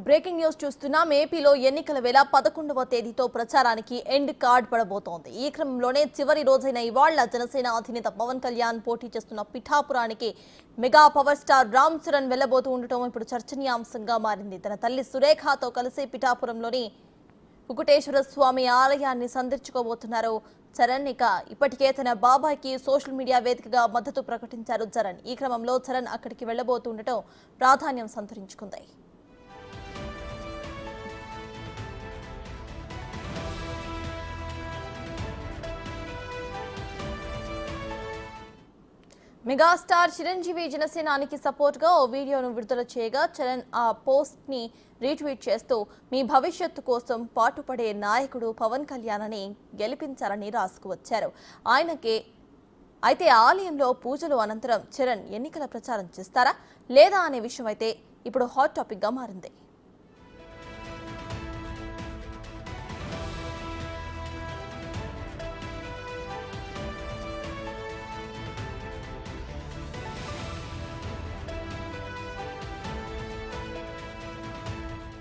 Breaking news చూస్తున్నాం. ఏపీలో ఎన్నికల వేళ 11వ తేదీతో ప్రచారానికి ఎండ్ కార్డ్ పడబోతోంది. ఈ క్రమంలోనే చివరి రోజైన ఇవాళ జనసేన అధినేత పవన్ కళ్యాణ్ పోటీ చేస్తున్న పిఠాపురానికి mega power star Ram Charan వెళ్లబోతూ ఉండటం ఇప్పుడు చర్చనీయాంశంగా మారింది. తన తల్లి సురేఖతో కలిసి పిఠాపురంలోని కుకుటేశ్వర స్వామి ఆలయాన్ని సందర్శించుకోబోతున్నారు చరణ్. ఇప్పటికే తన బాబాయ్కి సోషల్ మీడియా వేదికగా మద్దతు ప్రకటించారు చరణ్. ఈ క్రమంలో చరణ్ అక్కడికి వెళ్లబోతుండటం ప్రాధాన్యం సంతరించుకుంది. మెగాస్టార్ చిరంజీవి జనసేనానికి సపోర్ట్ గా ఓ వీడియోను విడుదల చేయగా చరణ్ ఆ పోస్ట్ ని రీట్వీట్ చేస్తూ మీ భవిష్యత్తు కోసం పాటుపడే నాయకుడు పవన్ కళ్యాణ్ అని గెలిపించాలని రాసుకువచ్చారు. అయితే ఆలయంలో పూజలు అనంతరం చరణ్ ఎన్నికల ప్రచారం చేస్తారా లేదా అనే విషయం అయితే ఇప్పుడు హాట్ టాపిక్ గా మారింది.